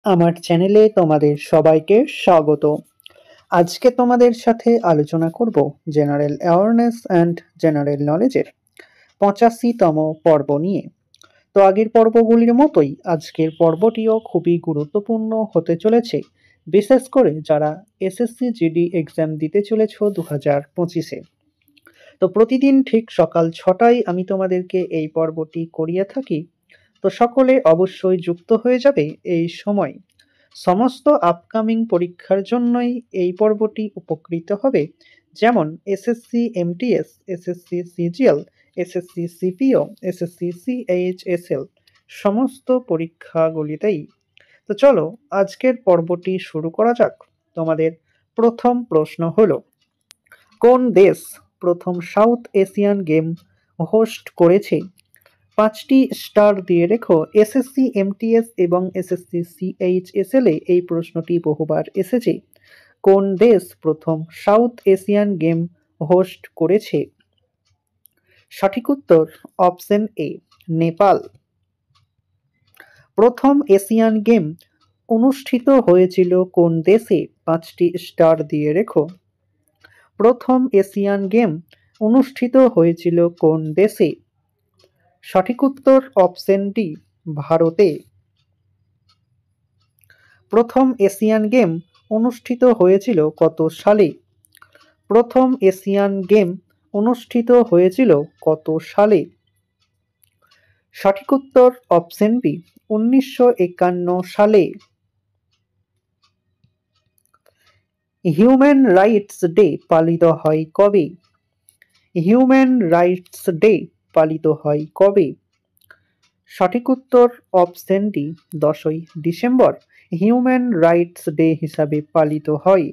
আমার চ্যানেলে তোমাদের সবাইকে স্বাগত। আজকে তোমাদের সাথে আলোচনা করব জেনারেল অ্যাওয়ারনেস অ্যান্ড জেনারেল নলেজের 85তম পর্ব নিয়ে। তো আগের পর্বগুলির মতোই আজকের পর্বটিও খুবই গুরুত্বপূর্ণ হতে চলেছে, বিশেষ করে যারা এসএসসি জিডি এক্সাম দিতে চলেছ 2025-এ। তো প্রতিদিন ঠিক সকাল 6টায় আমি তোমাদেরকে এই পর্বটি করিয়ে থাকি। তো সকলে অবশ্যই যুক্ত হয়ে যাবে এই সময়। সমস্ত আপকামিং পরীক্ষার জন্যই এই পর্বটি উপকৃত হবে, যেমন SSC MTS, SSC CGL, SSC CPO, SSC CHSL সমস্ত পরীক্ষাগুলিতেই। তো চলো আজকের পর্বটি শুরু করা যাক। তোমাদের প্রথম প্রশ্ন হলো, কোন দেশ প্রথম সাউথ এশিয়ান গেম হোস্ট করেছে? 5টি স্টার দিয়ে রেখো। এসএসসি এমটিএস এবং এসএসসি সিএইচএসএল এ এই প্রশ্নটি বহুবার এসেছে। কোন দেশ প্রথম সাউথ এশিয়ান গেম হোস্ট করেছে? সঠিক উত্তর অপশন এ, নেপাল। প্রথম এশিয়ান গেম অনুষ্ঠিত হয়েছিল কোন দেশে? 5টি স্টার দিয়ে রেখো। প্রথম এশিয়ান গেম অনুষ্ঠিত হয়েছিল কোন দেশে? সঠিক উত্তর অপশন ডি, ভারতে। প্রথম এশিয়ান গেম অনুষ্ঠিত হয়েছিল কত সালে? প্রথম এশিয়ান গেম অনুষ্ঠিত হয়েছিল কত সালে? সঠিক উত্তর অপশন বি, 1951 সালে। হিউম্যান রাইটস ডে পালিত হয় কবে? হিউম্যান রাইটস ডে পালিত হয় কবে? সঠিক উত্তর অপশন ডি, 10ই ডিসেম্বর হিউম্যান রাইটস ডে হিসাবে পালিত হয়।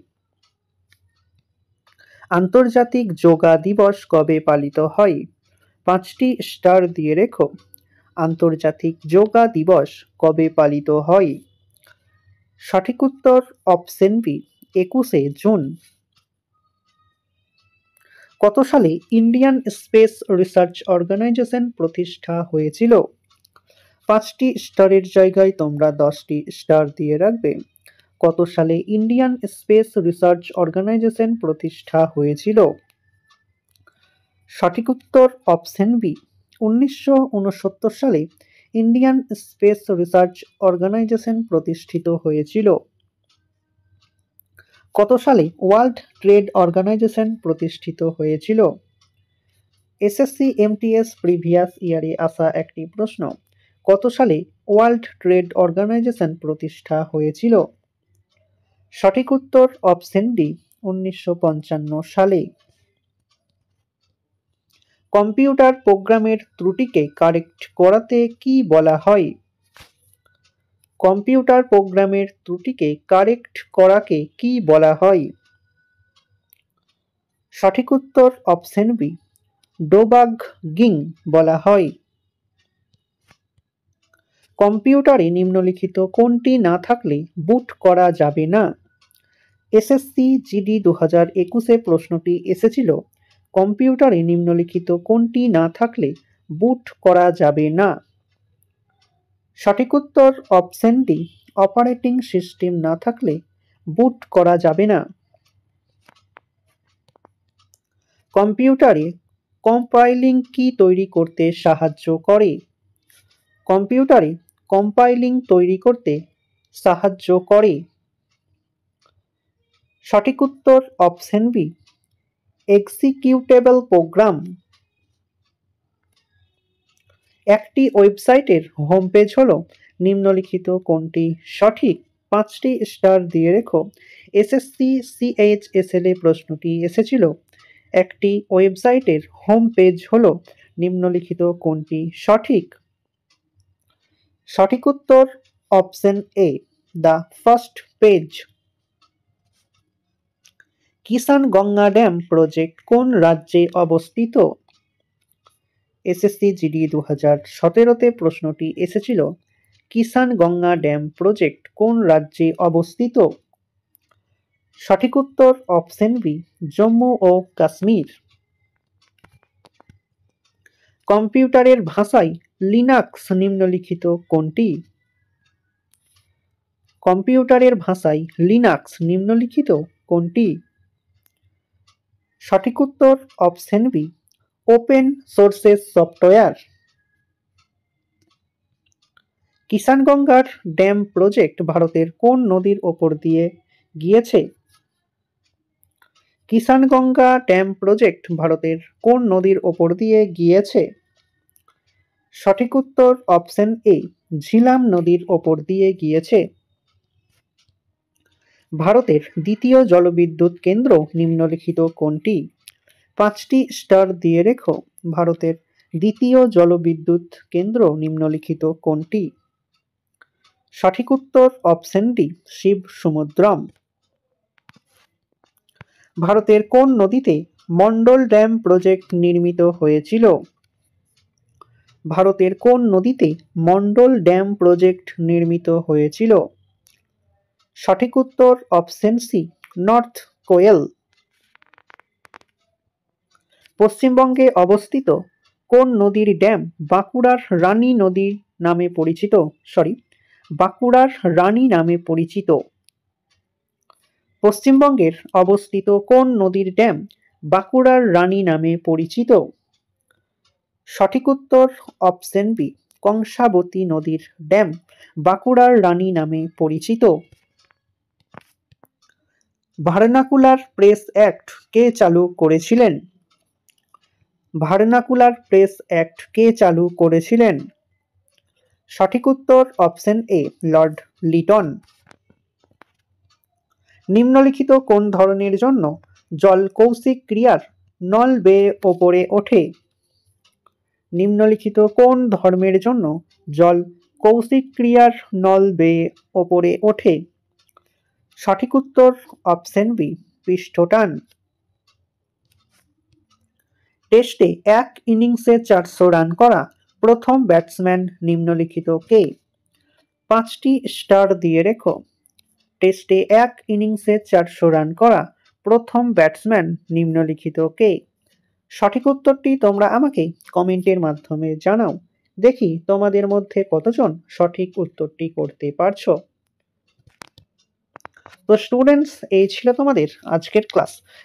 আন্তর্জাতিক যোগা দিবস কবে পালিত হয়? 5টি স্টার দিয়ে রেখো। আন্তর্জাতিক যোগা দিবস কবে পালিত হয়? সঠিক উত্তর অপশন বি, 21শে জুন। কত সালে ইন্ডিয়ান স্পেস রিসার্চ অর্গানাইজেশন প্রতিষ্ঠা হয়েছিল? 5টি স্টারের জায়গায় তোমরা 10টি স্টার দিয়ে রাখবে। কত সালে ইন্ডিয়ান স্পেস রিসার্চ অর্গানাইজেশন প্রতিষ্ঠা হয়েছিল? সঠিক উত্তর অপশন বি, 1969 সালে ইন্ডিয়ান স্পেস রিসার্চ অর্গানাইজেশন প্রতিষ্ঠিত হয়েছিল। কত সালে ওয়ার্ল্ড ট্রেড অর্গানাইজেশন প্রতিষ্ঠিত হয়েছিল? এসএসসি এমটিএস প্রিভিয়াস ইয়ারে আসা একটি প্রশ্ন। কত সালে ওয়ার্ল্ড ট্রেড অর্গানাইজেশন প্রতিষ্ঠা হয়েছিল? সঠিক উত্তর অপশন ডি, 1955 সালে। কম্পিউটার প্রোগ্রামের ত্রুটিকে কারেক্ট করাতে কি বলা হয়? কম্পিউটার প্রোগ্রামের ত্রুটিকে কারেক্ট করাকে কি বলা হয়? সঠিক উত্তর অপশন বি, ডোবাগিং বলা হয়। কম্পিউটারে নিম্নলিখিত কোনটি না থাকলে বুট করা যাবে না? এসএসসি জিডি 2021-এ প্রশ্নটি এসেছিল, কম্পিউটারে নিম্নলিখিত কোনটি না থাকলে বুট করা যাবে না? সঠিক উত্তর অপশন ডি, অপারেটিং সিস্টেম না থাকলে বুট করা যাবে না। কম্পিউটারে কম্পাইলিং কি তৈরি করতে সাহায্য করে? কম্পিউটারে কম্পাইলিং তৈরি করতে সাহায্য করে। সঠিক উত্তর অপশন বি, এক্সিকিউটেবল প্রোগ্রাম। একটি ওয়েবসাইটের হোম পেজ হলো নিম্নলিখিত কোনটি সঠিক? 5টি স্টার দিয়ে রেখো। এসএসসি সিএইচএসএল এ প্রশ্নটি এসেছিল, একটি ওয়েবসাইটের হোম পেজ হলো নিম্নলিখিত কোনটি সঠিক? সঠিক উত্তর option A, the first page. Kishan Ganga dam project কোন রাজ্যে অবস্থিত? এসএসসি জিডি 2017-তে প্রশ্নটি এসেছিল, কিষান গঙ্গা ড্যাম প্রজেক্ট কোন রাজ্যে অবস্থিত? সঠিক উত্তর অপশন বি, জম্মু ও কাশ্মীর। কম্পিউটারের ভাষায় লিনাক্স নিম্নলিখিত কোনটি? কম্পিউটারের ভাষায় লিনাক্স নিম্নলিখিত কোনটি? সঠিক উত্তর option B, open sources software. কিষানগঙ্গার ড্যাম প্রজেক্ট ভারতের কোন নদীর ওপর দিয়ে গিয়েছে? কিষানগঙ্গা ড্যাম প্রজেক্ট ভারতের কোন নদীর ওপর দিয়ে গিয়েছে? সঠিক উত্তর অপশন এ, ঝিলাম নদীর ওপর দিয়ে গিয়েছে। ভারতের দ্বিতীয় জলবিদ্যুৎ কেন্দ্র নিম্নলিখিত কোনটি? 5টি স্টার দিয়ে রেখো। ভারতের দ্বিতীয় জলবিদ্যুৎ কেন্দ্র নিম্নলিখিত কোনটি? সঠিক উত্তর অপশন ডি, শিব সমুদ্রম। ভারতের কোন নদীতে মন্ডল ড্যাম প্রজেক্ট নির্মিত হয়েছিল? ভারতের কোন নদীতে মন্ডল ড্যাম প্রজেক্ট নির্মিত হয়েছিল? সঠিক উত্তর অপশন সি, নর্থ কোয়েল। পশ্চিমবঙ্গে অবস্থিত কোন নদীর ড্যাম বাঁকুড়ার রানী নদী নামে পরিচিত? বাঁকুড়ার রানী নামে পরিচিত। পশ্চিমবঙ্গের অবস্থিত কোন নদীর ড্যাম বাঁকুড়ার রানী নামে পরিচিত? সঠিক উত্তর অপশন বি, কংসাবতী নদীর ড্যাম বাঁকুড়ার রানী নামে পরিচিত। ভার্নাকুলার প্রেস অ্যাক্ট কে চালু করেছিলেন? ভার্নাকুলার প্রেস অ্যাক্ট কে চালু করেছিলেন? সঠিক উত্তর অপশন এ, লর্ড লিটন। নিম্নলিখিত কোন ধরনের জন্য জল কৌশিক ক্রিয়ার নল বেয়ে ওপরে ওঠে? নিম্নলিখিত কোন ধর্মের জন্য জল কৌশিক ক্রিয়ার নল বেয়ে ওপরে ওঠে? সঠিক উত্তর অপশন বি, পৃষ্ঠটান। টেস্টে এক ইনিংসে 400 রান করা প্রথম ব্যাটসম্যান নিম্নলিখিত কে? 5টি স্টার দিয়ে রেখো। টেস্টে এক ইনিংসে 400 রান করা প্রথম ব্যাটসম্যান নিম্নলিখিত কে? সঠিক উত্তরটি তোমরা আমাকে কমেন্টের মাধ্যমে জানাও। দেখি তোমাদের মধ্যে কতজন সঠিক উত্তরটি করতে পারছো। তো স্টুডেন্টস, এই ছিল তোমাদের আজকের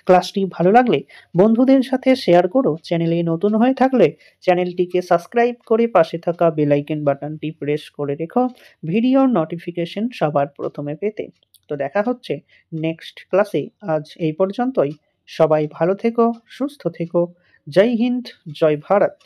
ক্লাসটি ভালো লাগলে বন্ধুদের সাথে শেয়ার করো। চ্যানেলে নতুন হয়ে থাকলে চ্যানেলটিকে সাবস্ক্রাইব করে পাশে থাকা বেল আইকন বাটনটি প্রেস করে রেখো ভিডিওর নোটিফিকেশন সবার প্রথমে পেতে। তো দেখা হচ্ছে নেক্সট ক্লাসে। আজ এই পর্যন্তই। সবাই ভালো থেকো, সুস্থ থেকো। জয় হিন্দ, জয় ভারত।